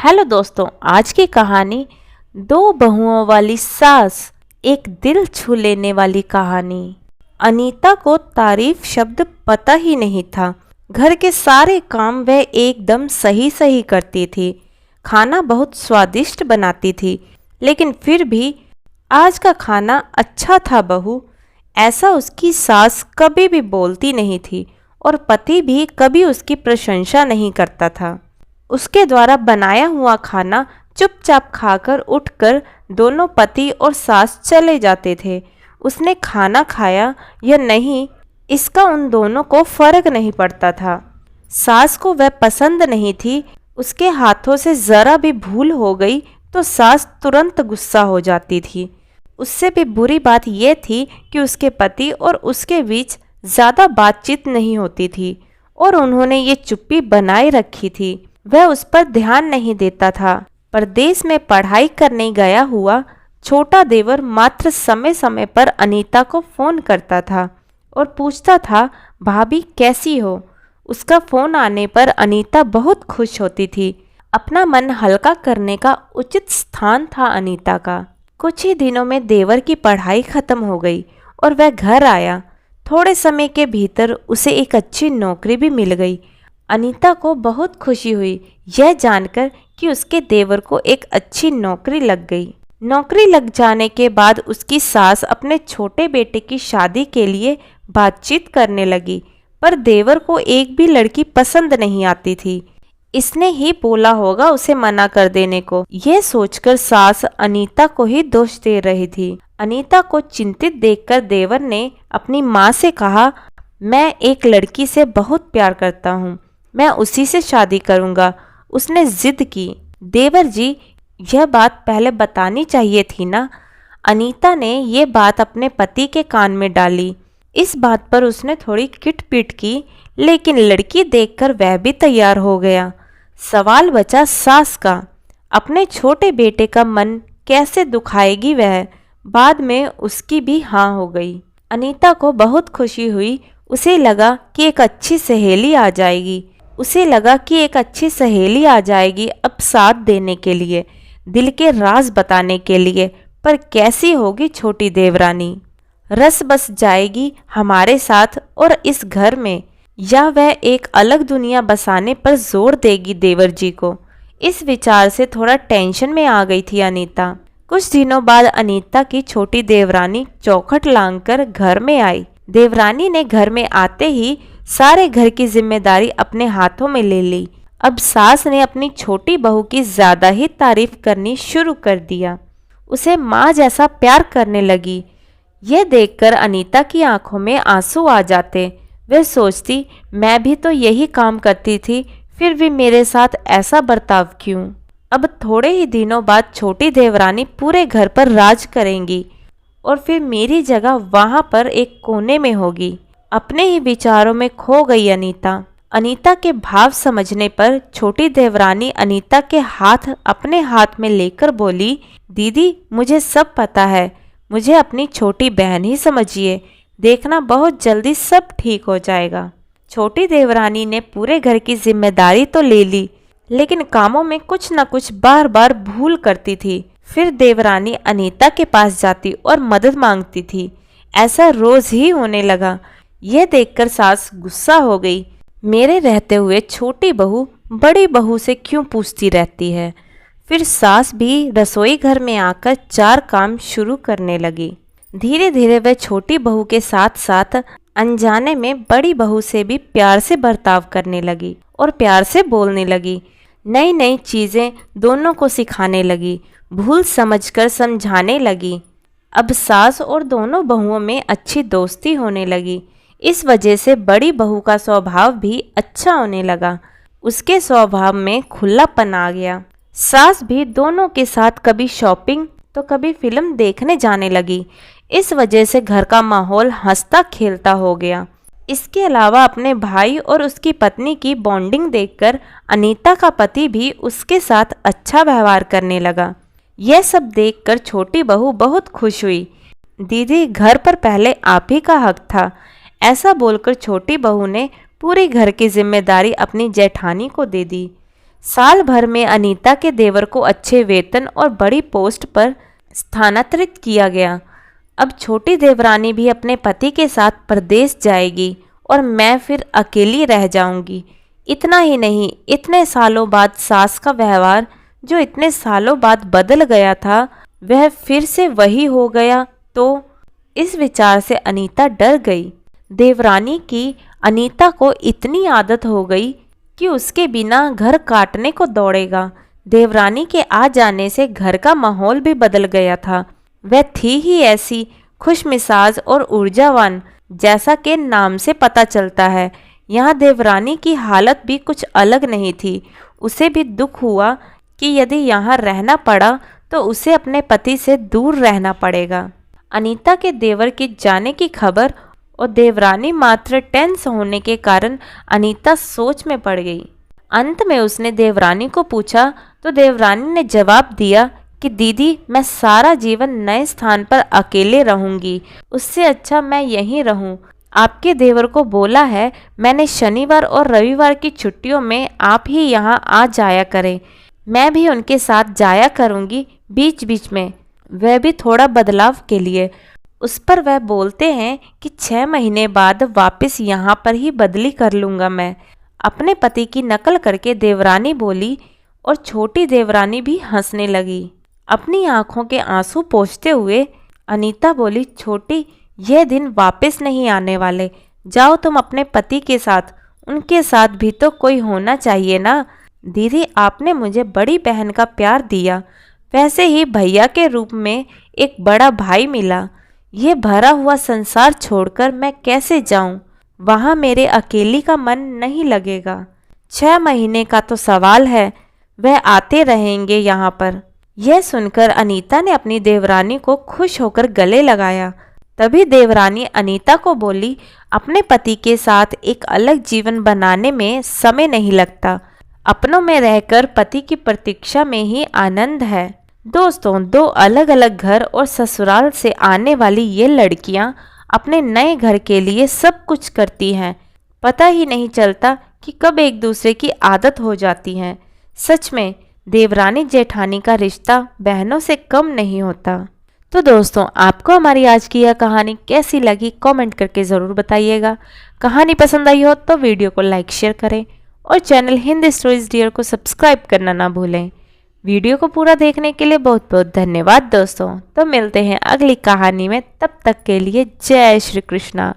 Hello दोस्तों, आज की कहानी दो बहुओं वाली सास, एक दिल छू लेने वाली कहानी। अनीता को तारीफ शब्द पता ही नहीं था। घर के सारे काम वह एकदम सही सही करती थी। खाना बहुत स्वादिष्ट बनाती थी, लेकिन फिर भी आज का खाना अच्छा था बहू, ऐसा उसकी सास कभी भी बोलती नहीं थी और पति भी कभी उसकी प्रशंसा नहीं करता था। उसके द्वारा बनाया हुआ खाना चुपचाप खाकर उठकर दोनों पति और सास चले जाते थे। उसने खाना खाया या नहीं, इसका उन दोनों को फर्क नहीं पड़ता था। सास को वह पसंद नहीं थी। उसके हाथों से ज़रा भी भूल हो गई तो सास तुरंत गुस्सा हो जाती थी। उससे भी बुरी बात यह थी कि उसके पति और उसके बीच ज़्यादा बातचीत नहीं होती थी और उन्होंने ये चुप्पी बनाए रखी थी। वह उस पर ध्यान नहीं देता था। परदेश में पढ़ाई करने गया हुआ छोटा देवर मात्र समय समय पर अनीता को फ़ोन करता था और पूछता था, भाभी कैसी हो। उसका फ़ोन आने पर अनीता बहुत खुश होती थी। अपना मन हल्का करने का उचित स्थान था अनीता का। कुछ ही दिनों में देवर की पढ़ाई खत्म हो गई और वह घर आया। थोड़े समय के भीतर उसे एक अच्छी नौकरी भी मिल गई। अनीता को बहुत खुशी हुई यह जानकर कि उसके देवर को एक अच्छी नौकरी लग गई। नौकरी लग जाने के बाद उसकी सास अपने छोटे बेटे की शादी के लिए बातचीत करने लगी, पर देवर को एक भी लड़की पसंद नहीं आती थी। इसने ही बोला होगा उसे मना कर देने को। यह सोचकर सास अनीता को ही दोष दे रही थी। अनीता को चिंतित देखकर देवर ने अपनी माँ से कहा, मैं एक लड़की से बहुत प्यार करता हूँ, मैं उसी से शादी करूँगा। उसने जिद की। देवर जी, यह बात पहले बतानी चाहिए थी ना। अनीता ने यह बात अपने पति के कान में डाली। इस बात पर उसने थोड़ी किटपिट की, लेकिन लड़की देखकर वह भी तैयार हो गया। सवाल बचा सास का। अपने छोटे बेटे का मन कैसे दुखाएगी वह। बाद में उसकी भी हाँ हो गई। अनीता को बहुत खुशी हुई। उसे लगा कि एक अच्छी सहेली आ जाएगी अब साथ देने के लिए, दिल के राज बताने के लिए। पर कैसी होगी छोटी देवरानी। रस बस जाएगी हमारे साथ और इस घर में, या वह एक अलग दुनिया बसाने पर जोर देगी देवर जी को। इस विचार से थोड़ा टेंशन में आ गई थी अनीता। कुछ दिनों बाद अनीता की छोटी देवरानी चौखट लांघकर घर में आई। देवरानी ने घर में आते ही सारे घर की जिम्मेदारी अपने हाथों में ले ली। अब सास ने अपनी छोटी बहू की ज्यादा ही तारीफ करनी शुरू कर दिया। उसे माँ जैसा प्यार करने लगी। यह देखकर अनीता की आंखों में आंसू आ जाते। वह सोचती, मैं भी तो यही काम करती थी, फिर भी मेरे साथ ऐसा बर्ताव क्यों। अब थोड़े ही दिनों बाद छोटी देवरानी पूरे घर पर राज करेंगी और फिर मेरी जगह वहाँ पर एक कोने में होगी। अपने ही विचारों में खो गई अनीता। अनीता के भाव समझने पर छोटी देवरानी अनीता के हाथ अपने हाथ में लेकर बोली, दीदी मुझे सब पता है, मुझे अपनी छोटी बहन ही समझिए, देखना बहुत जल्दी सब ठीक हो जाएगा। छोटी देवरानी ने पूरे घर की जिम्मेदारी तो ले ली, लेकिन कामों में कुछ न कुछ बार बार भूल करती थी। फिर देवरानी अनीता के पास जाती और मदद मांगती थी। ऐसा रोज ही होने लगा। यह देखकर सास गुस्सा हो गई। मेरे रहते हुए छोटी बहू बड़ी बहू से क्यों पूछती रहती है। फिर सास भी रसोई घर में आकर चार काम शुरू करने लगी। धीरे धीरे वह छोटी बहू के साथ साथ अनजाने में बड़ी बहू से भी प्यार से बर्ताव करने लगी और प्यार से बोलने लगी। नई नई चीज़ें दोनों को सिखाने लगी, भूल समझकर समझाने लगी। अब सास और दोनों बहुओं में अच्छी दोस्ती होने लगी। इस वजह से बड़ी बहू का स्वभाव भी अच्छा होने लगा। उसके स्वभाव में खुलापन आ गया। सास भी दोनों के साथ कभी शॉपिंग तो कभी फिल्म देखने जाने लगी। इस वजह से घर का माहौल हंसता खेलता हो गया। इसके अलावा अपने भाई और उसकी पत्नी की बॉन्डिंग देखकर अनीता का पति भी उसके साथ अच्छा व्यवहार करने लगा। यह सब देखकर छोटी बहू बहुत खुश हुई। दीदी, घर पर पहले आप ही का हक था। ऐसा बोलकर छोटी बहू ने पूरे घर की जिम्मेदारी अपनी जेठानी को दे दी। साल भर में अनीता के देवर को अच्छे वेतन और बड़ी पोस्ट पर स्थानांतरित किया गया। अब छोटी देवरानी भी अपने पति के साथ परदेश जाएगी और मैं फिर अकेली रह जाऊंगी। इतना ही नहीं, इतने सालों बाद सास का व्यवहार जो इतने सालों बाद बदल गया था वह फिर से वही हो गया तो इस विचार से अनीता डर गई। देवरानी की अनीता को इतनी आदत हो गई कि उसके बिना घर काटने को दौड़ेगा। देवरानी के आ जाने से घर का माहौल भी बदल गया था। वह थी ही ऐसी खुशमिजाज और ऊर्जावान जैसा कि नाम से पता चलता है। यहाँ देवरानी की हालत भी कुछ अलग नहीं थी। उसे भी दुख हुआ कि यदि यहाँ रहना पड़ा तो उसे अपने पति से दूर रहना पड़ेगा। अनीता के देवर के जाने की खबर और देवरानी मात्र टेंस होने के कारण अनीता सोच में पड़ गई। अंत में उसने देवरानी को पूछा तो देवरानी ने जवाब दिया कि दीदी, मैं सारा जीवन नए स्थान पर अकेले रहूंगी, उससे अच्छा मैं यहीं रहूं। आपके देवर को बोला है मैंने शनिवार और रविवार की छुट्टियों में आप ही यहाँ आ जाया करें। मैं भी उनके साथ जाया करूँगी बीच बीच में, वह भी थोड़ा बदलाव के लिए। उस पर वह बोलते हैं कि 6 महीने बाद वापस यहाँ पर ही बदली कर लूँगा मैं। अपने पति की नकल करके देवरानी बोली और छोटी देवरानी भी हंसने लगी। अपनी आंखों के आंसू पोंछते हुए अनीता बोली, छोटी, यह दिन वापस नहीं आने वाले। जाओ तुम अपने पति के साथ, उनके साथ भी तो कोई होना चाहिए ना। दीदी, आपने मुझे बड़ी बहन का प्यार दिया, वैसे ही भैया के रूप में एक बड़ा भाई मिला। ये भरा हुआ संसार छोड़कर मैं कैसे जाऊं? वहाँ मेरे अकेली का मन नहीं लगेगा। 6 महीने का तो सवाल है, वह आते रहेंगे यहाँ पर। यह सुनकर अनीता ने अपनी देवरानी को खुश होकर गले लगाया। तभी देवरानी अनीता को बोली, अपने पति के साथ एक अलग जीवन बनाने में समय नहीं लगता। अपनों में रहकर पति की प्रतीक्षा में ही आनंद है। दोस्तों, 2 अलग अलग घर और ससुराल से आने वाली ये लड़कियां अपने नए घर के लिए सब कुछ करती हैं। पता ही नहीं चलता कि कब एक दूसरे की आदत हो जाती हैं। सच में देवरानी जेठानी का रिश्ता बहनों से कम नहीं होता। तो दोस्तों, आपको हमारी आज की यह कहानी कैसी लगी कमेंट करके ज़रूर बताइएगा। कहानी पसंद आई हो तो वीडियो को लाइक शेयर करें और चैनल हिंदी स्टोरीज डियर को सब्सक्राइब करना ना भूलें। वीडियो को पूरा देखने के लिए बहुत बहुत धन्यवाद दोस्तों। तो मिलते हैं अगली कहानी में, तब तक के लिए जय श्री कृष्णा।